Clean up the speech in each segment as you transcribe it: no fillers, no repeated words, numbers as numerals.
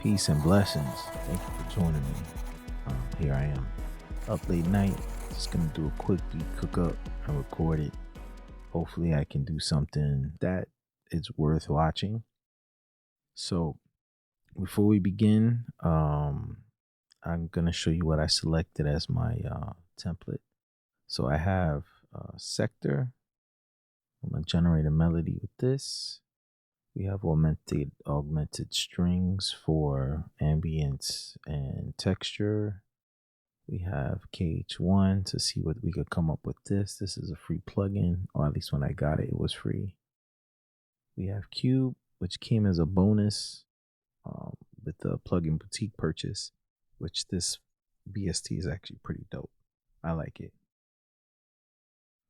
Peace and blessings. Thank you for joining me. Here I am, up late night. Just gonna do a quick beat cook up and record it. Hopefully, I can do something that is worth watching. So, before we begin, I'm gonna show you what I selected as my template. So I have Sektor. I'm gonna generate a melody with this. We have augmented strings for ambience and texture. We have KH1 to see what we could come up with this. This is a free plugin, or at least when I got it, it was free. We have Cube, which came as a bonus with the plugin boutique purchase, which this BST is actually pretty dope. I like it.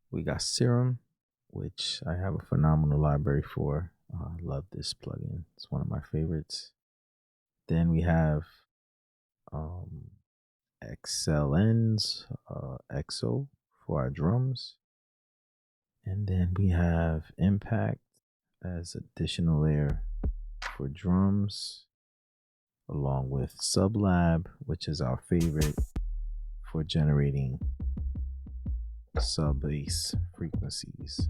We got Serum, which I have a phenomenal library for. I love this plugin. It's one of my favorites. Then we have XLN's XO for our drums. And then we have Impact as additional layer for drums, along with Sublab, which is our favorite for generating sub-bass frequencies.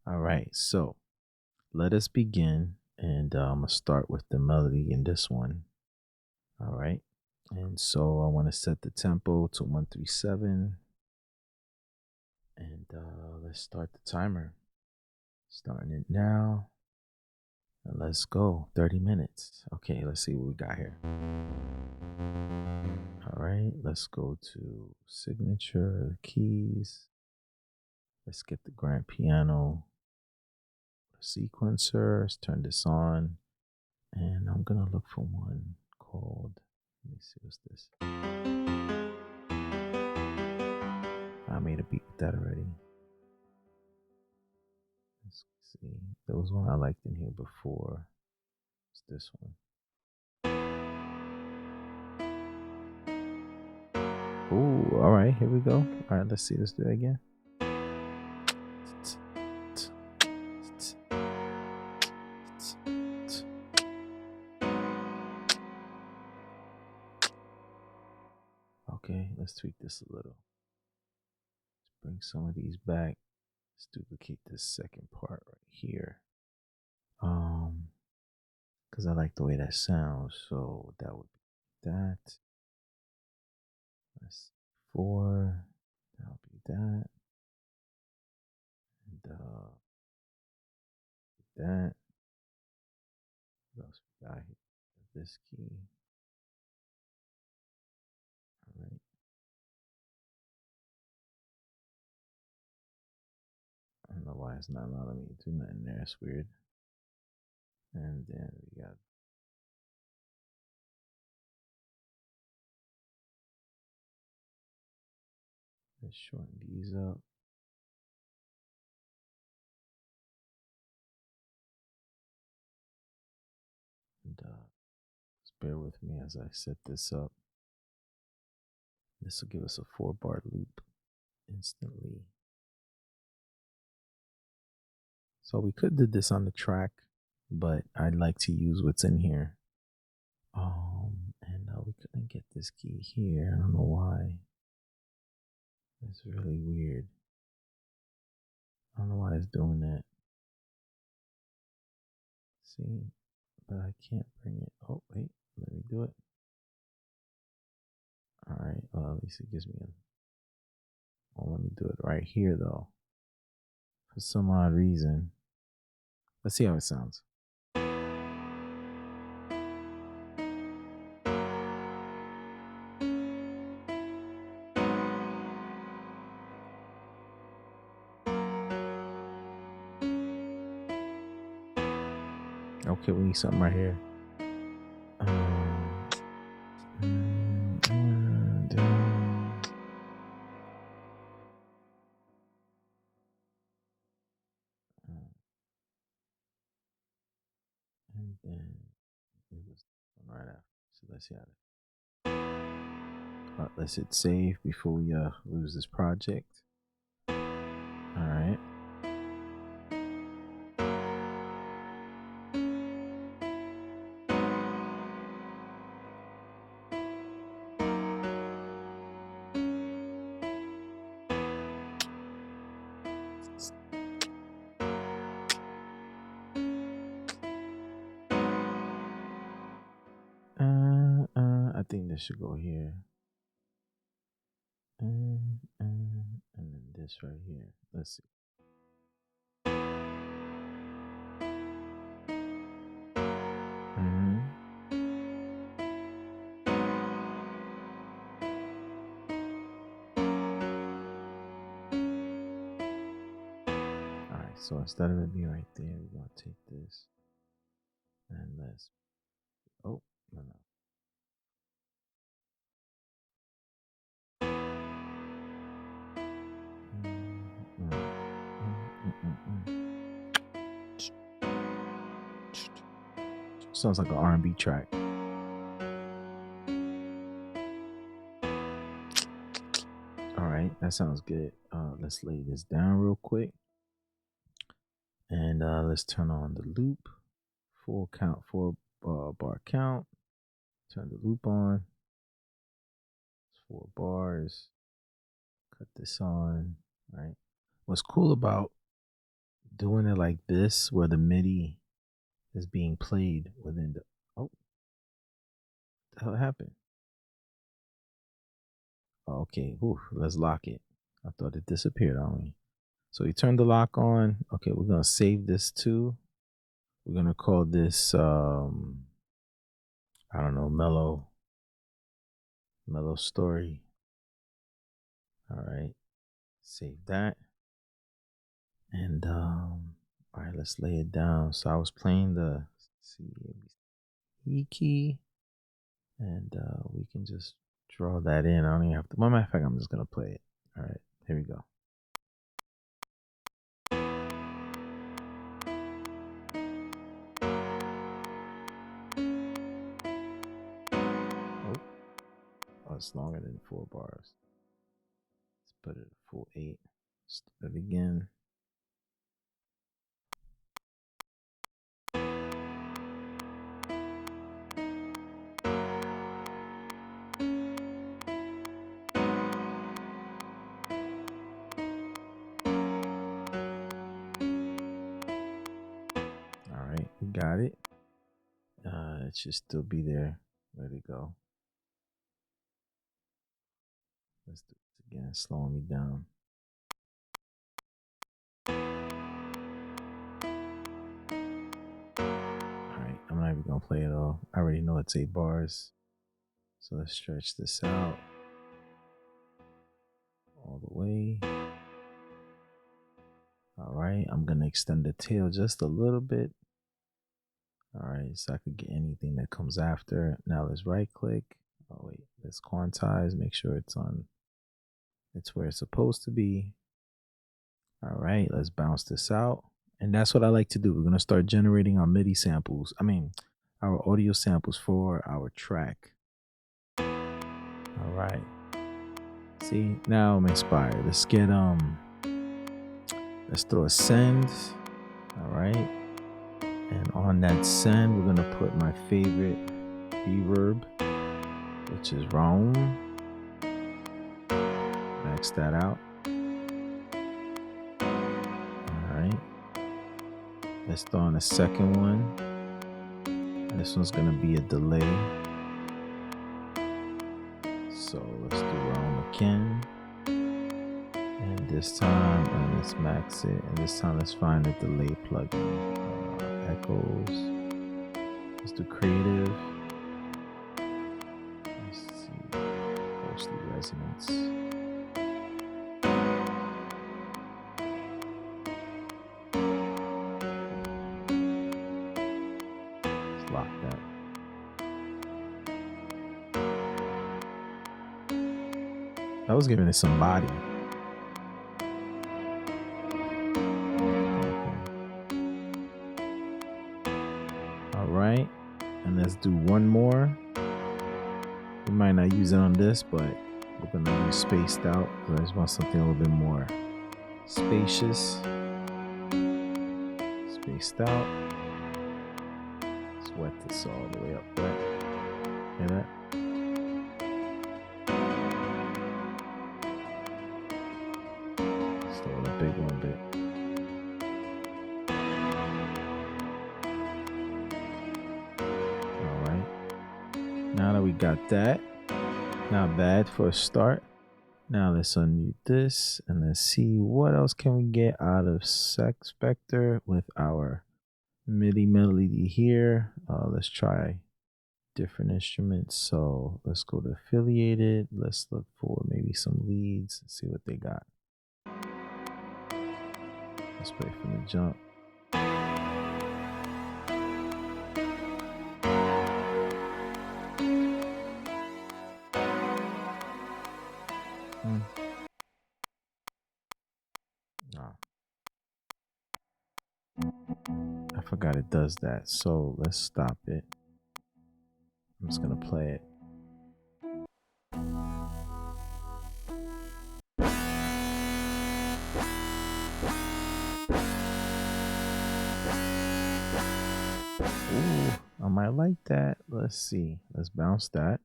All right, so let us begin, and I'm gonna start with the melody in this one. All right, and so I want to set the tempo to 137, and let's start the timer. Starting it now, and let's go. 30 minutes. Okay, let's see what we got here. All right, let's go to signature keys. Let's get the grand piano sequencer. Let's turn this on, and I'm gonna look for one called, let me see, what's this? I made a beat with that already. Let's see, there was one I liked in here before. It's this one. Ooh, all right, here we go. All right, let's see, let's do it again. Okay, let's tweak this a little. Let's bring some of these back. Let's duplicate this second part right here. Because I like the way that sounds, so that would be that. That's 4. That'll be that. And that. What else we got here? This key. All right. I don't know why it's not allowing me to do nothing there. It's weird. And then we got let's shorten these up. And just bear with me as I set this up. This will give us a 4-bar loop instantly. So we could do this on the track, but I'd like to use what's in here. And we couldn't get this key here. I don't know why. It's really weird. I don't know why it's doing that. See, but I can't bring it. Oh, wait, let me do it. All right, well, at least it gives me a, well, let me do it right here though. For some odd reason. Let's see how it sounds. Okay, we need something right here. And then it was right after. So let's see how it. Let's hit save before we lose this project. All right. I think this should go here. And then this right here. Let's see. Alright, so instead of it being right there, we're gonna take this and let's no. Sounds like an R&B track. All right, that sounds good. Let's lay this down real quick, and let's turn on the loop. Full count, 4-bar count. Turn the loop on. It's 4 bars. Cut this on. All right. What's cool about doing it like this, where the MIDI is being played within the what the hell happened? Oh, okay. Ooh, let's lock it. I thought it disappeared on me. So we turn the lock on. Okay, we're gonna save this too. We're gonna call this I don't know, mellow story. All right, save that. And all right, let's lay it down. So I was playing the E key, and we can just draw that in. I don't even have to. Matter of fact, I'm just gonna play it. All right, here we go. Oh, it's longer than 4 bars. Let's put it at full 8. Start it again. Got it. It should still be there. Where'd it go? Let's do this again, slowing me down. Alright, I'm not even gonna play it all. I already know it's 8 bars. So let's stretch this out all the way. Alright, I'm gonna extend the tail just a little bit. Alright, so I could get anything that comes after. Now let's right click. Oh wait, let's quantize, make sure it's where it's supposed to be. Alright, let's bounce this out. And that's what I like to do. We're gonna start generating our MIDI samples. Our audio samples for our track. Alright. See, now I'm inspired. Let's get let's throw a send. Alright. And on that send, we're gonna put my favorite reverb, which is round. Max that out. Alright. Let's throw on a second one. And this one's gonna be a delay. So let's do round again. And this time, let's max it. And this time, let's find a delay plugin. Echoes. Let's do creative. Let's see. Ghostly resonance. Let's lock that. I was giving it some body. Alright, and let's do one more. We might not use it on this, but we're gonna use spaced out because I just want something a little bit more spacious. Spaced out. Let's wet this all the way up wet. Hear that? Let's throw a big one bit. Now that we got that, not bad for a start. Now let's unmute this and let's see what else can we get out of Sektor with our MIDI melody here. Let's try different instruments. So let's go to affiliated. Let's look for maybe some leads and see what they got. Let's play from the jump. I forgot it does that. So let's stop it. I'm just gonna play it. Ooh, I might like that. Let's see. Let's bounce that.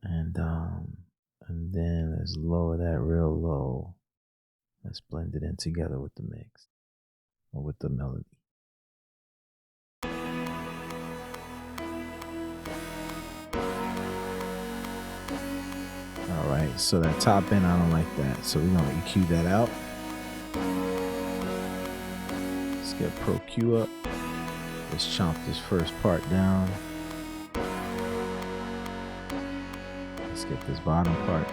And then let's lower that real low. Let's blend it in together with the mix or with the melody. All right, so that top end, I don't like that. So we're gonna EQ that out. Let's get Pro Q up. Let's chomp this first part down. Let's get this bottom part.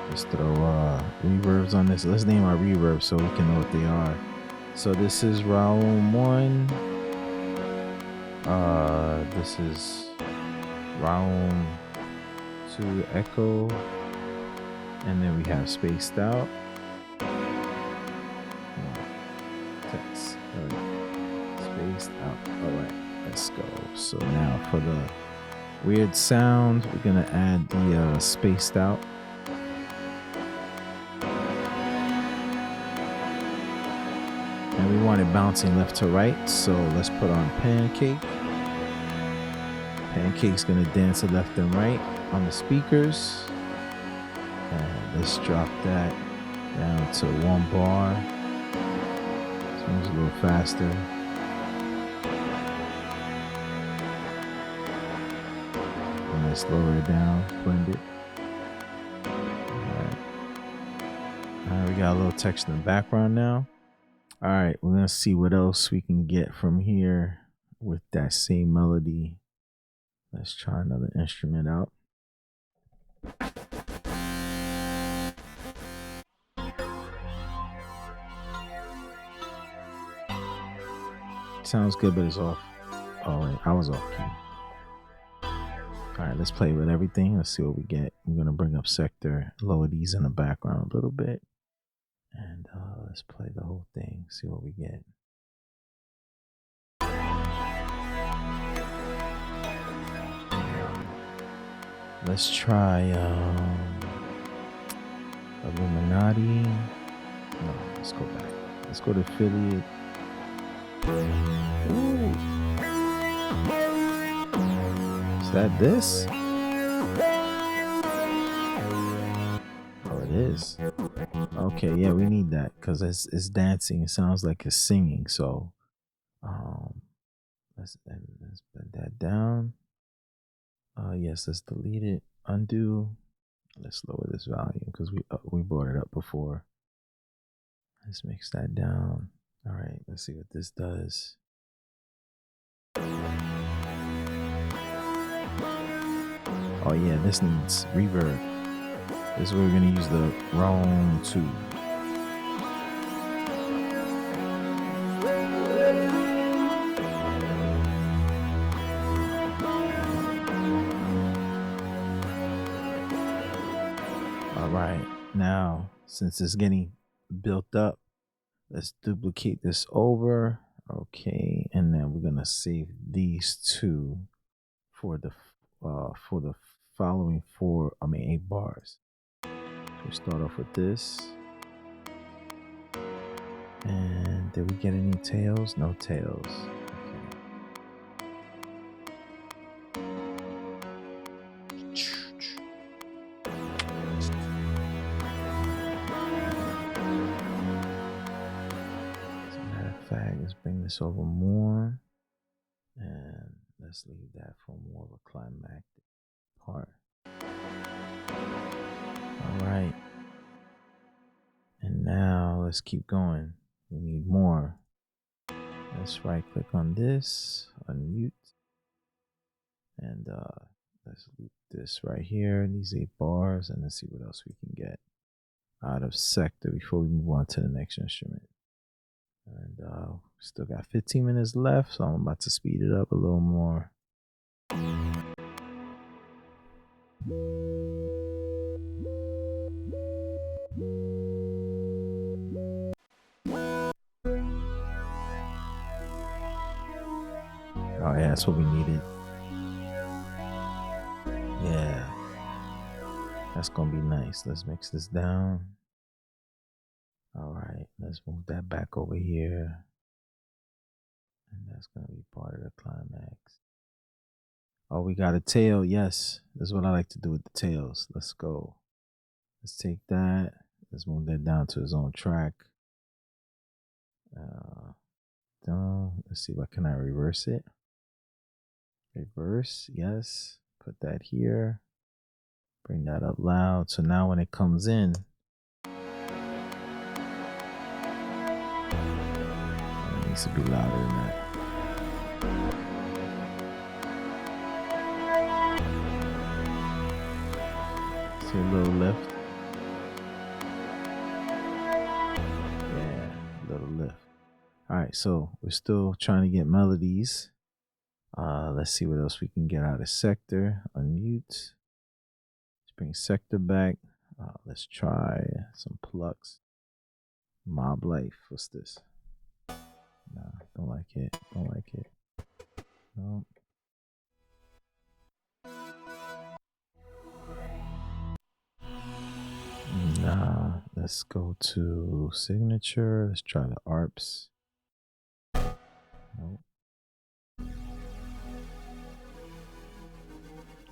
Let's throw reverbs on this. Let's name our reverbs so we can know what they are. So this is round 1. This is round 2 echo, and then we have spaced out. Text. Spaced out. All right, let's go. So now for the weird sound, we're gonna add the spaced out. And we want it bouncing left to right, so let's put on pancake. Pancake's gonna dance to left and right on the speakers. And let's drop that down to 1 bar. This one's a little faster. And let's lower it down, blend it. All right, we got a little text in the background now. All right, we're gonna see what else we can get from here with that same melody. Let's try another instrument out. Sounds good, but it's off. Oh wait, I was off key. All right, let's play with everything. Let's see what we get. I'm gonna bring up Sektor, lower these in the background a little bit. And let's play the whole thing, see what we get. Let's try Illuminati. No, let's go back. Let's go to affiliate. Ooh. Is that this? Oh, it is. Okay, yeah, we need that because it's dancing. It sounds like it's singing. So, let's put that down. Yes, let's delete it. Undo. Let's lower this volume because we brought it up before. Let's mix that down. All right, let's see what this does. Oh yeah, this needs reverb. This is where we're gonna use the round 2. All right, now since it's getting built up, let's duplicate this over. Okay, and then we're gonna save these 2 for the following 8 bars. We start off with this. And did we get any tails? No tails. Okay. let's bring this over more. And let's leave that for more of a climactic part. All right. And now let's keep going. We need more. Let's right click on this, unmute. And let's loop this right here, these 8 bars, and let's see what else we can get out of Sektor before we move on to the next instrument. And still got 15 minutes left, so I'm about to speed it up a little more. Oh yeah, that's what we needed. Yeah, that's gonna be nice. Let's mix this down. All right, let's move that back over here. And that's gonna be part of the climax. Oh, we got a tail. Yes, this is what I like to do with the tails. Let's go. Let's take that. Let's move that down to its own track. Down. Let's see, what can I reverse it? Reverse, yes. Put that here. Bring that up loud. So now when it comes in, it needs to be louder than that. See a little lift. Yeah, a little lift. All right, so we're still trying to get melodies. Let's see what else we can get out of Sektor. Unmute. Let's bring Sektor back. Let's try some plucks. Mob Life. What's this? Nah, don't like it. Don't like it. No. Nah, let's go to signature. Let's try the ARPs. Nope.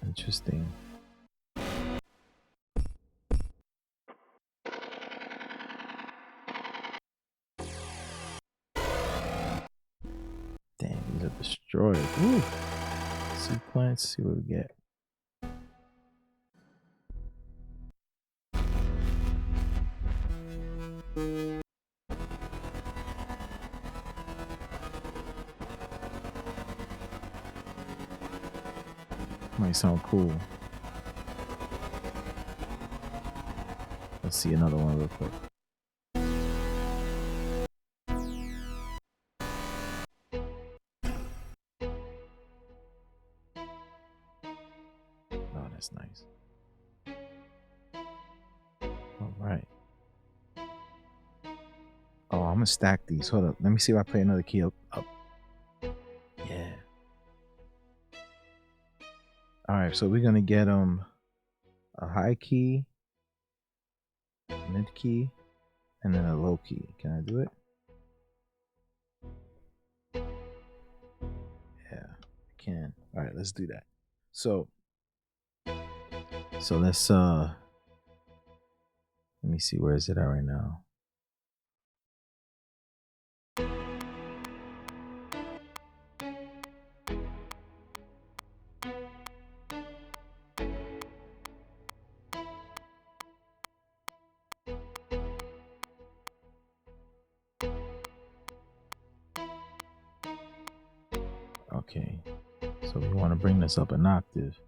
Interesting. Damn, these are destroyed. Woo. Sequence, see what we get. Might sound cool. Let's see another one real quick. Oh, that's nice. All right. Oh, I'm gonna stack these. Hold up. Let me see if I play another key up. Yeah. All right, so we're gonna get a high key, mid key, and then a low key. Can I do it? Yeah, I can. All right, let's do that. So let's let me see, where is it at right now? Okay, so we want to bring this up an octave.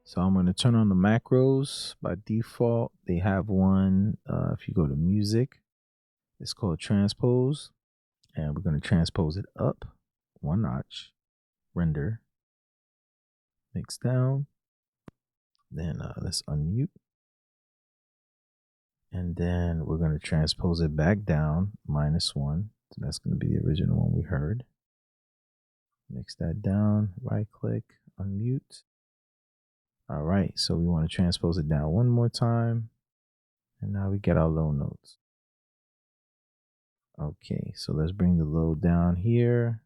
So I'm going to turn on the macros. By default, they have one. If you go to music, it's called transpose. And we're going to transpose it up 1 notch. Render. Mix down. Then let's unmute. And then we're going to transpose it back down, -1. So that's going to be the original one we heard. Mix that down, right click, unmute. All right, so we want to transpose it down one more time. And now we get our low notes. Okay, so let's bring the low down here.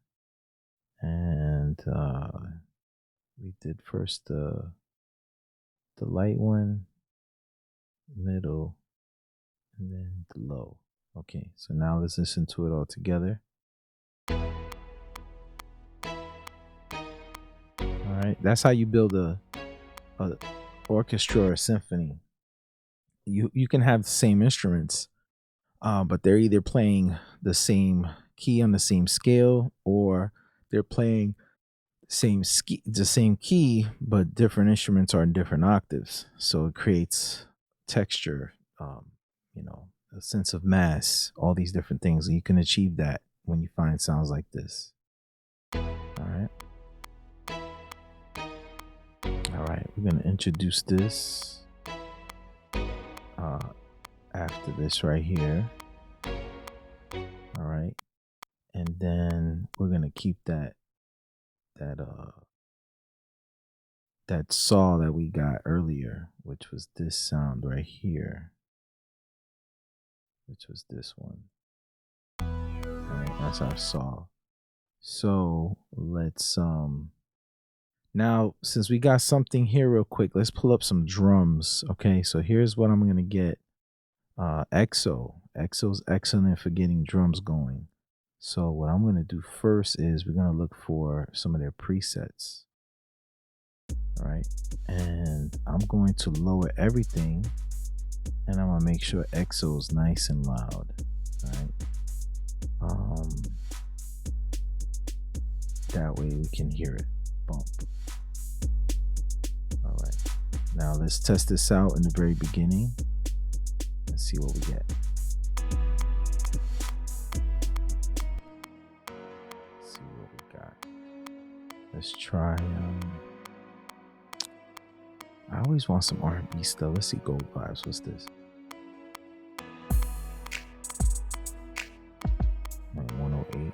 And we did first the light one, middle, and then the low. Okay, so now let's listen to it all together. All right, that's how you build a orchestra or symphony. You can have the same instruments, but they're either playing the same key on the same scale, or they're playing the same key, but different instruments are in different octaves. So it creates texture, you know, a sense of mass, all these different things. And you can achieve that when you find sounds like this. All right. All right, we're gonna introduce this after this right here. All right, and then we're gonna keep that saw that we got earlier, which was this sound right here, which was this one. All right, that's our saw. So let's now, since we got something here real quick, let's pull up some drums. Okay, so here's what I'm gonna get. Exo's excellent for getting drums going. So what I'm gonna do first is we're gonna look for some of their presets. All right, and I'm going to lower everything, and I'm gonna make sure Exo's nice and loud. All right. That way we can hear it bump. All right, now let's test this out in the very beginning. Let's see what we get. Let's see what we got. Let's try. I always want some R&B stuff. Let's see Gold Vibes. What's this? 108.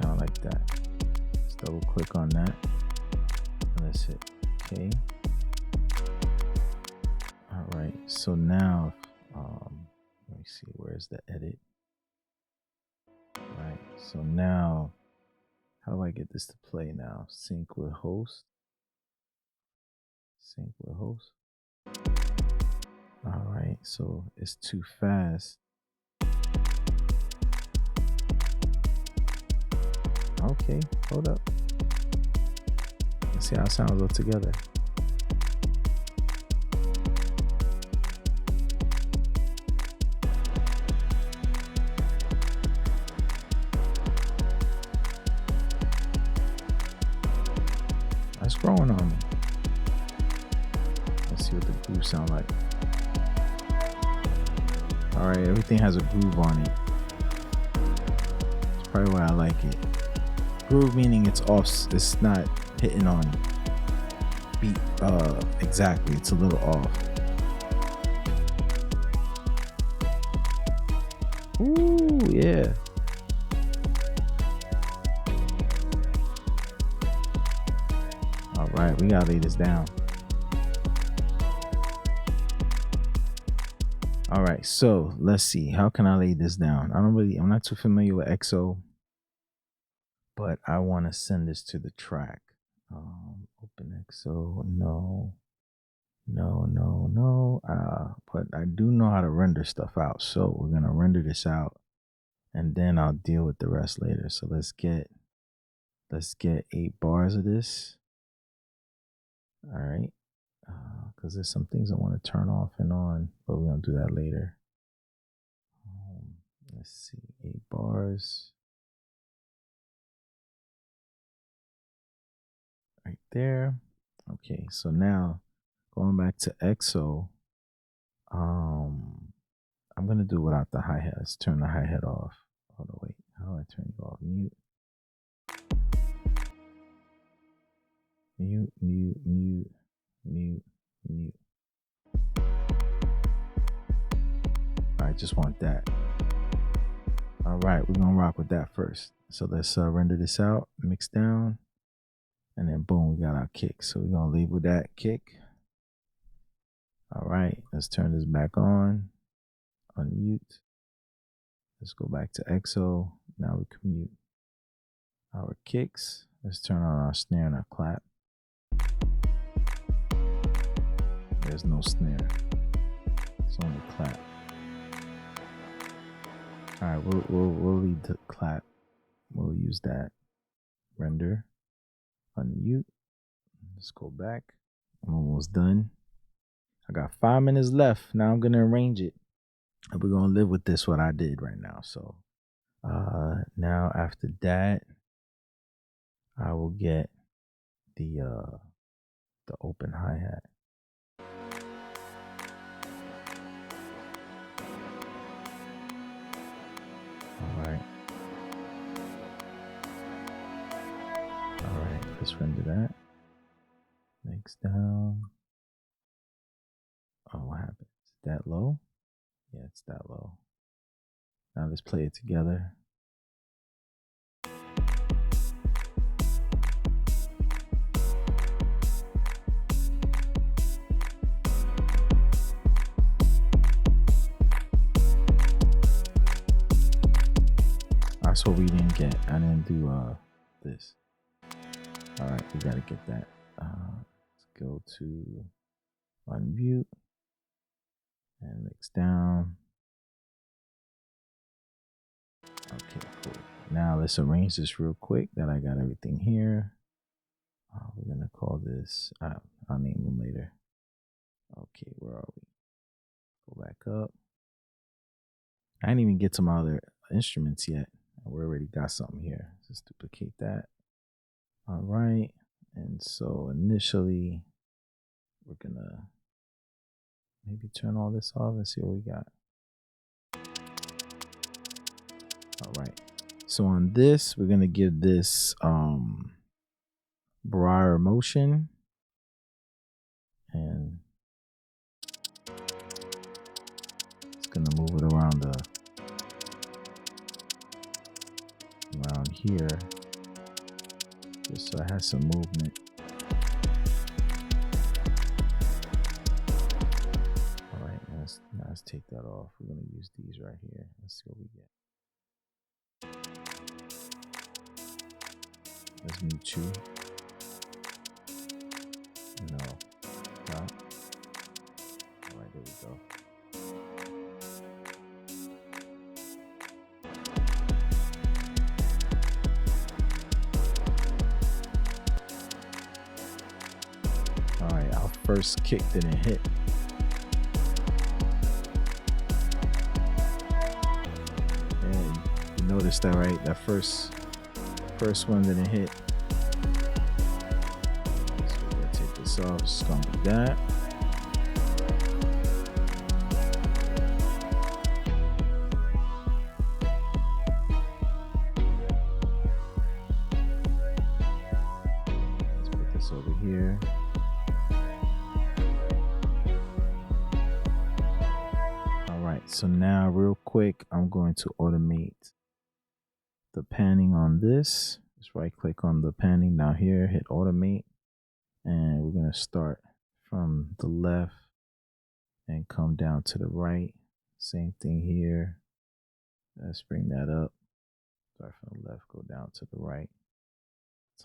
Kind of like that. Let's double click on that. Let's hit OK. All right. So now, let me see. Where's the edit? All right. So now, how do I get this to play now? Sync with host. Sync with host. All right. So it's too fast. Okay, hold up. Let's see how it sounds all together. That's growing on me. Let's see what the groove sound like. All right, everything has a groove on it. That's probably why I like it. Groove meaning it's off, it's not hitting on beat exactly, it's a little off. Ooh, yeah. All right, we gotta lay this down. All right, so let's see, how can I lay this down? I'm not too familiar with XO, but I want to send this to the track. Open XO, no. But I do know how to render stuff out. So we're going to render this out and then I'll deal with the rest later. So let's get 8 bars of this. All right. Because there's some things I want to turn off and on, but we're going to do that later. Let's see, 8 bars. Right there. Okay, so now going back to XO, I'm gonna do without the hi-hat. Let's turn the hi-hat off. Hold on, wait. How do I turn it off? Mute. I just want that. All right, we're gonna rock with that first. So let's render this out, mix down, and then boom, we got our kick. So we're gonna label that kick. All right, let's turn this back on. Unmute. Let's go back to EXO. Now we can mute our kicks. Let's turn on our snare and our clap. There's no snare. It's only clap. All right, we'll leave the clap. We'll use that. Render. Unmute. Let's go back. I'm almost done. I got 5 minutes left. Now I'm gonna arrange it. And we're gonna live with this what I did right now. So now after that, I will get the open hi-hat. Alright. Alright, let's render that. Next down. Oh, what happened? Is it that low? Yeah, it's that low. Now let's play it together. That's what we didn't get. I didn't do this. All right, we gotta get that. Let's go to unmute and mix down. Okay, cool. Now let's arrange this real quick that I got everything here. We're gonna call this, I'll name them later. Okay, where are we? Go back up. I didn't even get to my other instruments yet. We already got something here. Let's duplicate that. All right. And so initially, we're gonna maybe turn all this off and see what we got. All right. So on this, we're gonna give this Briar motion, and it's gonna move it around around here, just so it has some movement. All right, now let's take that off. We're gonna use these right here. Let's see what we get. Let's mute you. No. Stop. All right, there we go. All right, our first kick didn't hit. And you noticed that, right? That first one didn't hit. So we're gonna take this off. It's gonna be that. Let's put this over here. All right, so now real quick, I'm going to automate the panning on this. Just right click on the panning down here, hit automate, and we're going to start from the left and come down to the right. Same thing here. Let's bring that up. Start from the left, go down to the right.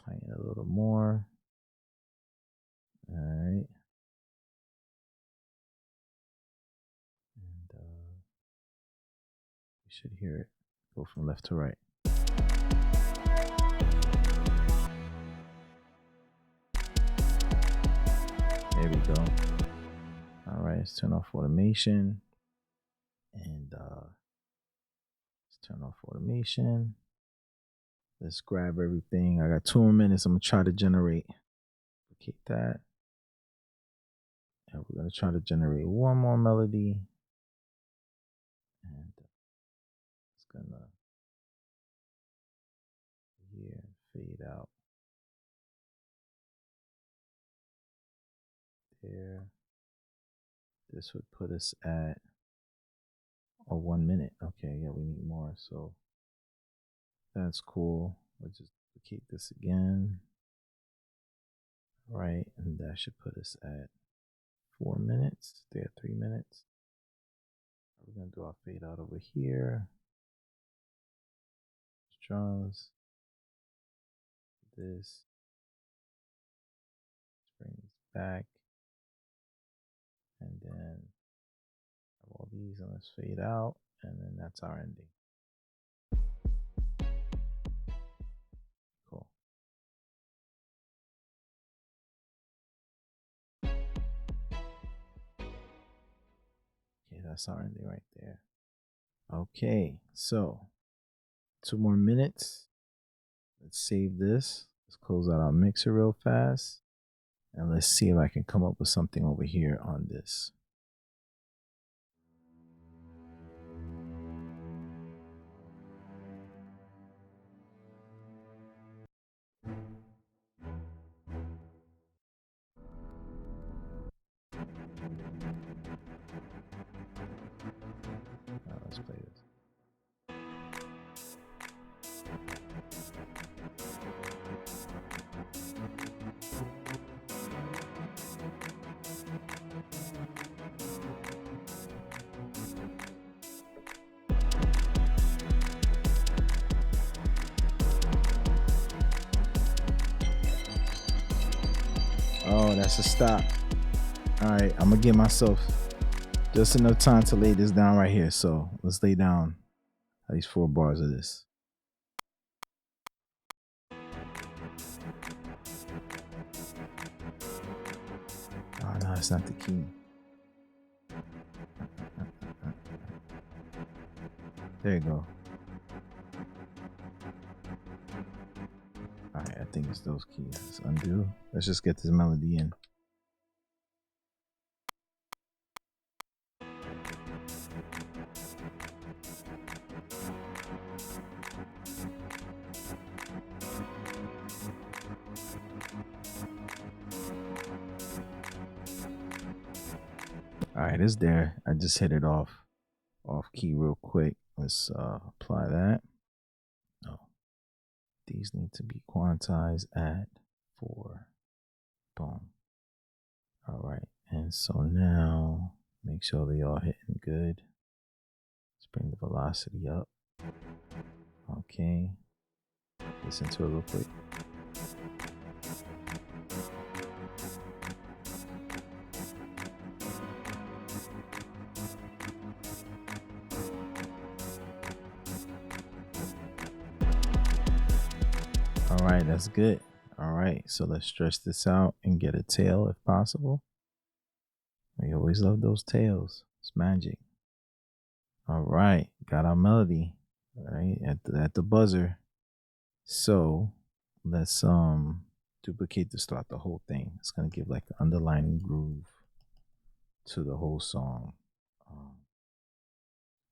Tighten it a little more. All right. And you should hear it go from left to right. There we go. All right, let's turn off automation. And let's turn off automation. Let's grab everything. I got 2 more minutes. I'm going to try to generate. Duplicate that. And we're going to try to generate one more melody. And it's going to here fade out. There. This would put us at 1 minute. Okay, yeah, we need more. So that's cool. We'll just duplicate this again. Right, and that should put us at 4 minutes. Stay at 3 minutes. We're gonna do our fade out over here. Drums. This. Let's bring this back. And then have all these and let's fade out. And then that's our ending. Cool. Okay, that's our ending right there. Okay, so 2 more minutes. Let's save this. Let's close out our mixer real fast. And let's see if I can come up with something over here on this. Let's play this. Oh, that's a stop. All right, I'm gonna give myself just enough time to lay this down right here. So let's lay down at least 4 bars of this. Oh no, it's not the key. There you go. All right, I think it's those keys. Let's undo. Let's just get this melody in. All right, it's there. I just hit it off key real quick. Let's apply that. Oh, these need to be quantized at 4. Boom. All right, and so now make sure they all hitting good. Let's bring the velocity up. Okay, listen to it real quick. All right, that's good. All right, so let's stretch this out and get a tail if possible. We always love those tails. It's magic. All right, got our melody, all right, at the buzzer. So let's duplicate this throughout the whole thing. It's gonna give like an underlining groove to the whole song.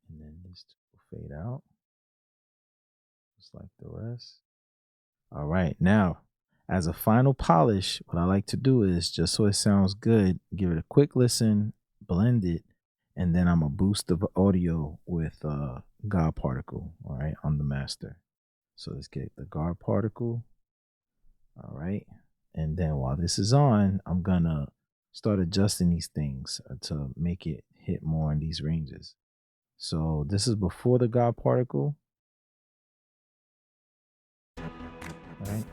And then this will fade out just like the rest. All right, now as a final polish, what I like to do is, just so it sounds good, give it a quick listen, blend it, and then I'm gonna boost the audio with God particle, all right, on the master. So let's get the God particle. All right, and then while this is on, I'm gonna start adjusting these things to make it hit more in these ranges. So this is before the God particle. All right,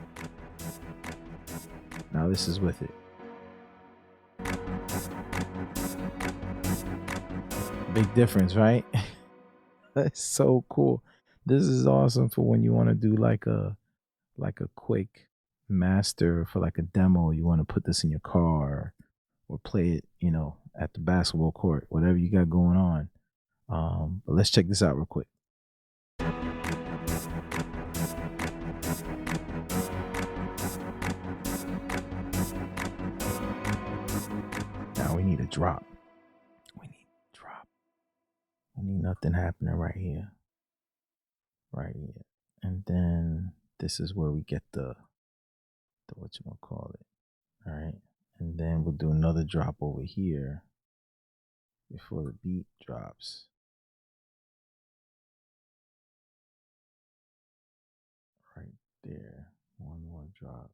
now this is with it. Big difference, right? That's so cool. This is awesome for when you want to do like a quick master for like a demo. You want to put this in your car or play it, you know, at the basketball court, whatever you got going on. But let's check this out real quick. Now we need a drop. We need a drop. We need nothing happening right here. Right here. And then this is where we get the whatchamacallit. All right. And then we'll do another drop over here before the beat drops. Right there. One more drop.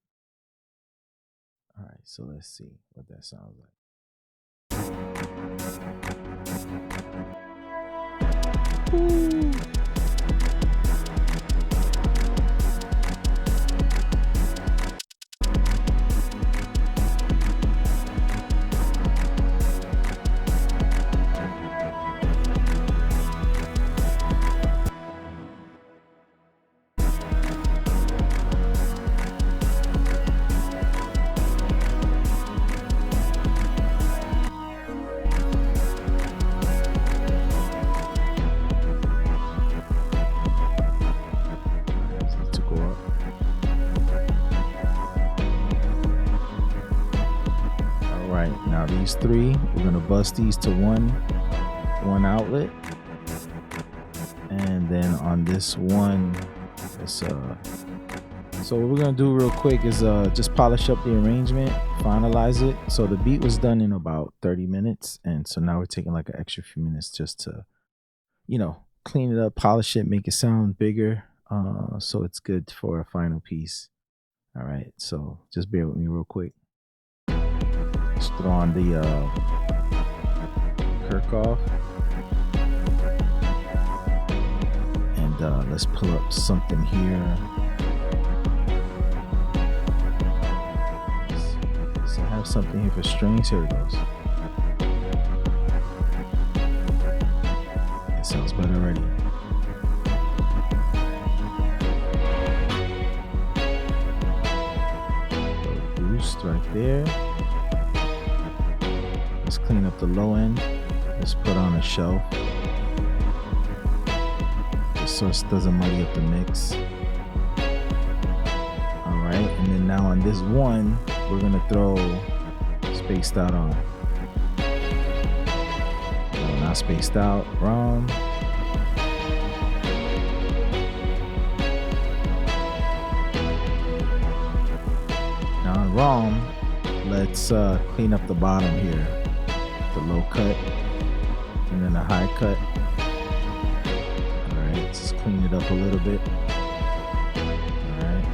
All right, so let's see what that sounds like. right, now these three, we're gonna bust these to one outlet, and then on this one, it's so what we're gonna do real quick is just polish up the arrangement, finalize it. So the beat was done in about 30 minutes, and so now we're taking like an extra few minutes just to, you know, clean it up, polish it, make it sound bigger, so it's good for a final piece. All right, so just bear with me real quick. Just throw on the Kirchhoff, and let's pull up something here. So I have something here for strings. Here it goes. It sounds better already. Boost right there. Let's clean up the low end. Let's put on a shelf just so it doesn't muddy up the mix. All right, and then now on this one, we're gonna throw spaced out on. No, not spaced out. Wrong. Now on ROM, let's clean up the bottom here. The low cut and then a high cut. All right, just clean it up a little bit. All right.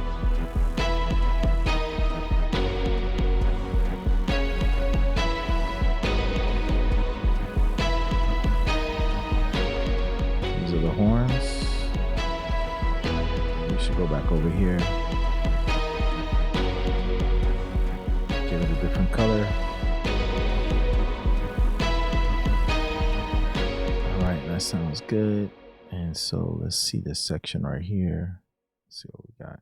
These are the horns. We should go back over here. Give it a different color. That sounds good. And so let's see this section right here. Let's see what we got.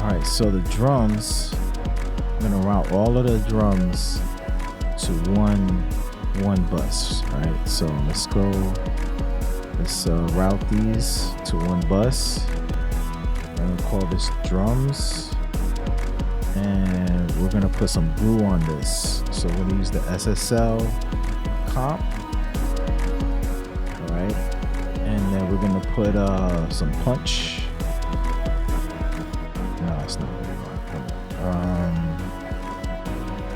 All right, so the drums, I'm gonna route all of the drums to one bus. All right, so let's go. Let's route these to one bus. I'm gonna call this drums. And we're gonna put some glue on this. So we're gonna use the SSL comp. All right, and then we're gonna put some punch. No, it's not what we want.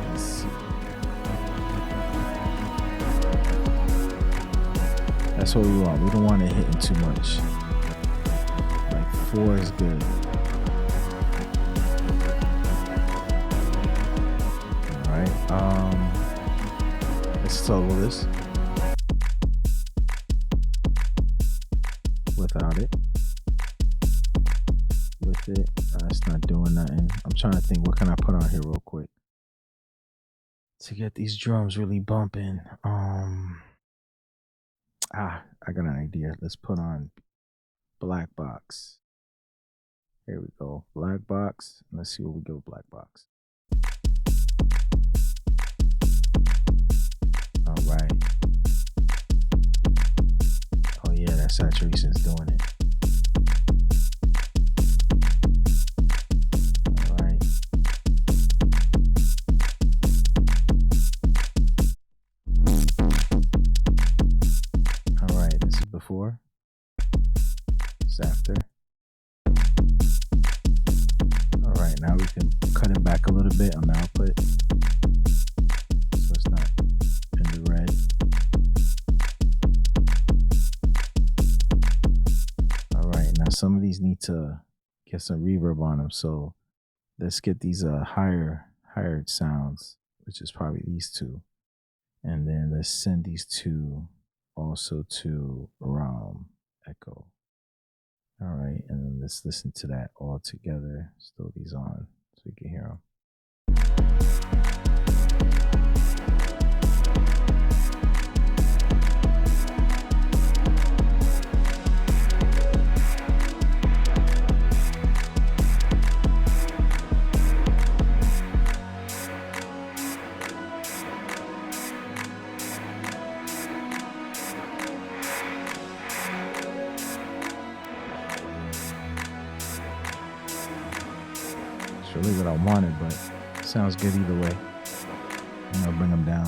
Let's see. That's what we want. We don't want it hitting too much. Like 4 is good. Let's toggle this without it. With it, it's not doing nothing. I'm trying to think, what can I put on here real quick to get these drums really bumping? I got an idea. Let's put on black box. Here we go, black box. Let's see what we get with black box. All right. Oh yeah, that saturation's doing it. All right. All right, this is before. It's after. All right, now we can cut it back a little bit on the output. So it's not in the red. All right, now some of these need to get some reverb on them. So let's get these higher sounds, which is probably these two. And then let's send these two also to ROM echo. All right, and then let's listen to that all together. Let's throw these on so we can hear them. Really what I wanted, but sounds good either way. I'm gonna bring them down.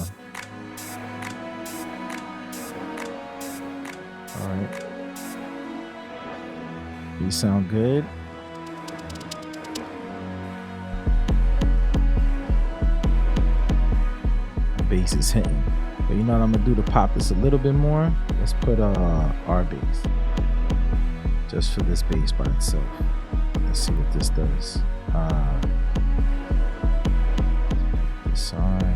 All right. These sound good. The bass is hitting. But you know what I'm gonna do to pop this a little bit more? Let's put our bass. Just for this bass by itself. Let's see what this does. This on.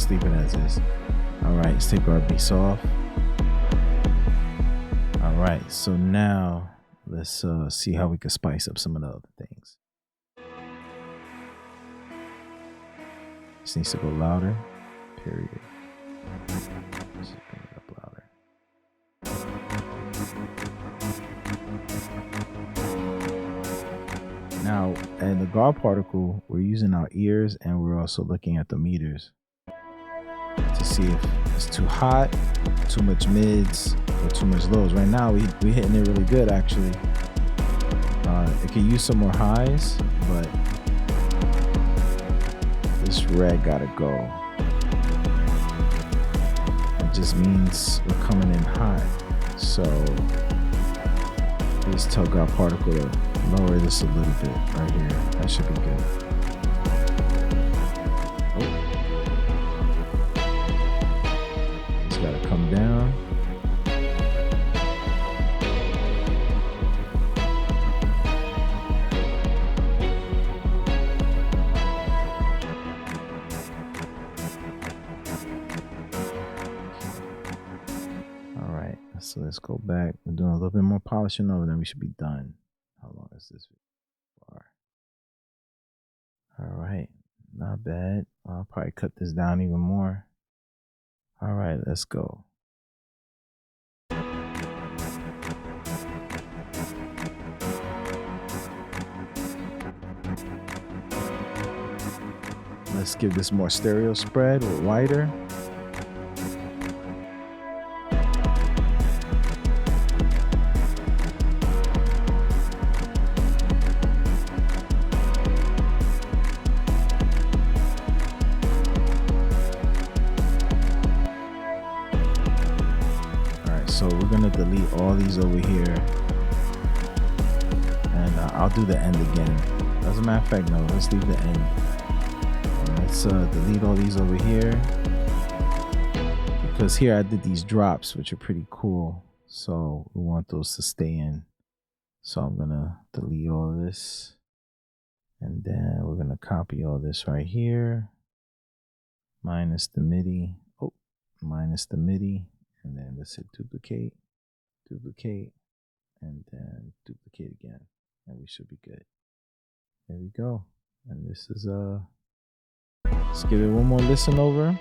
Leave it as is. All right, let's take our bass off. All right, so now let's see how we can spice up some of the other things. This needs to go louder, period. Let's just bring it up louder. Now, in the guard particle, we're using our ears and we're also looking at the meters to see if it's too hot, too much mids, or too much lows. Right now, we hitting it really good, actually. It could use some more highs, but this red gotta go. It just means we're coming in hot. So just tell guard particle to lower this a little bit right here. That should be good. Gotta come down. All right, so let's go back. We're doing a little bit more polishing over, then we should be done. How long is this far? All right, not bad. I'll probably cut this down even more. All right, let's go. Let's give this more stereo spread or wider. So we're gonna delete all these over here, and I'll do the end again. As a matter of fact, no, let's leave the end. Let's delete all these over here, because here I did these drops, which are pretty cool. So we want those to stay in. So I'm gonna delete all this, and then we're gonna copy all this right here, minus the MIDI. Oh, minus the MIDI. And then let's hit duplicate, and then duplicate again, and we should be good. There we go. And this is let's give it one more listen over.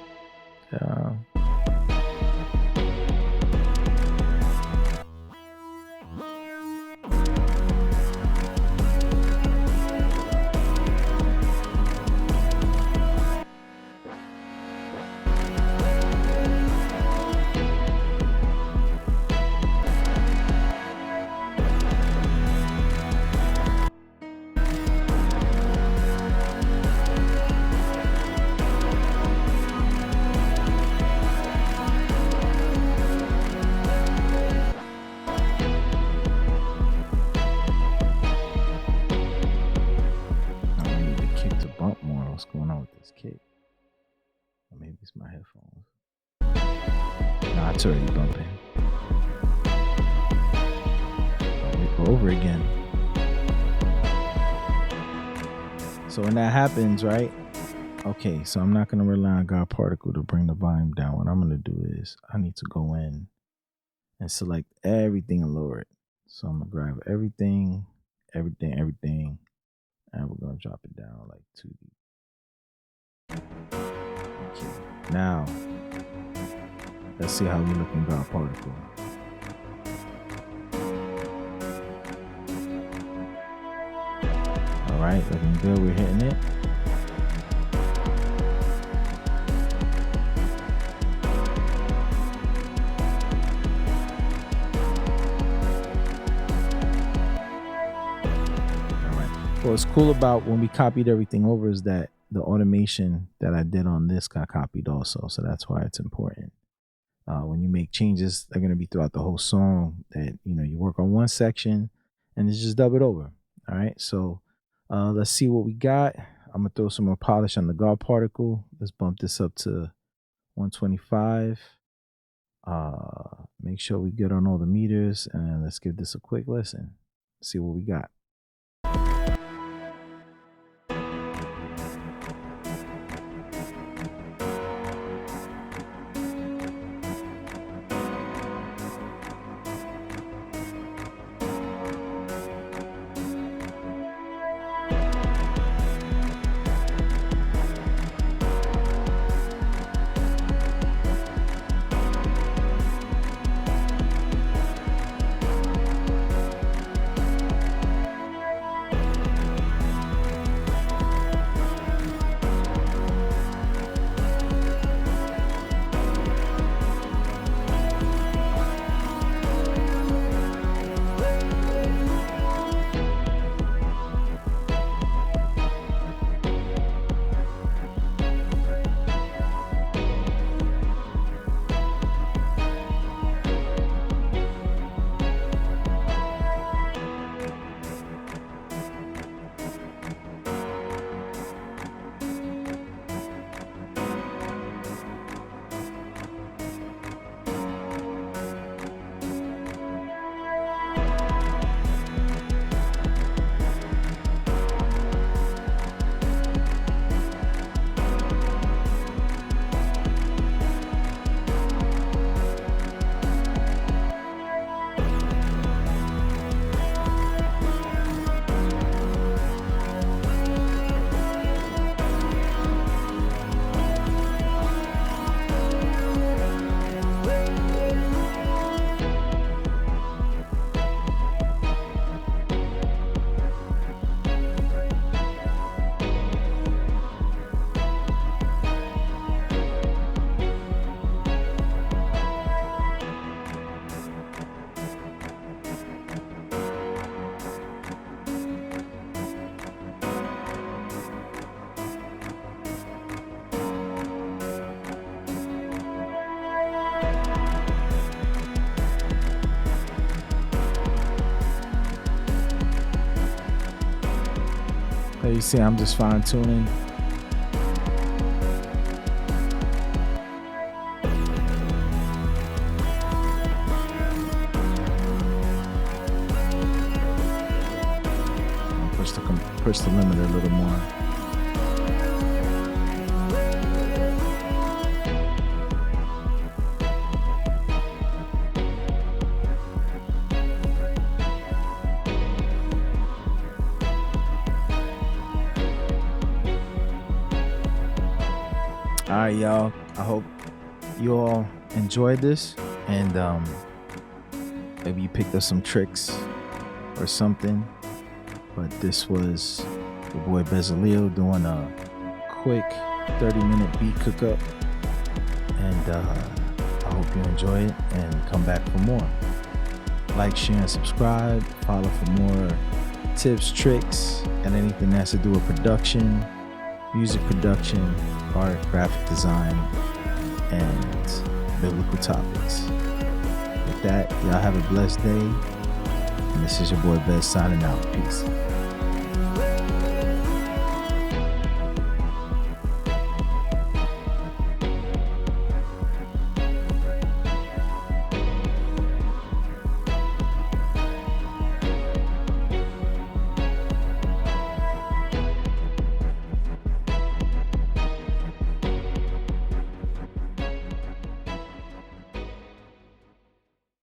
What's going on with this kick? Or maybe it's my headphones. Nah, it's already bumping. Go over again. So when that happens, right? Okay, so I'm not gonna rely on guard particle to bring the volume down. What I'm gonna do is I need to go in and select everything and lower it. So I'm gonna grab everything, and we're gonna drop it down like 2 dB. Now, let's see how we look in God particle. All right, looking good. We're hitting it. What's cool about when we copied everything over is that the automation that I did on this got copied also. So that's why it's important. When you make changes, they're going to be throughout the whole song that, you know, you work on one section and it's just dub it over. All right. So let's see what we got. I'm going to throw some more polish on the guard particle. Let's bump this up to 125. Make sure we get on all the meters, and let's give this a quick listen. See what we got. You see, I'm just fine tuning. Push the limiter a little more. All right, y'all. I hope you all enjoyed this, and maybe you picked up some tricks or something. But this was your boy Bezaleel doing a quick 30-minute beat cook-up, and I hope you enjoy it and come back for more. Like, share, and subscribe. Follow for more tips, tricks, and anything that has to do with production, music production, art, graphic design, and biblical topics. With that, y'all have a blessed day. And this is your boy Bez signing out. Peace.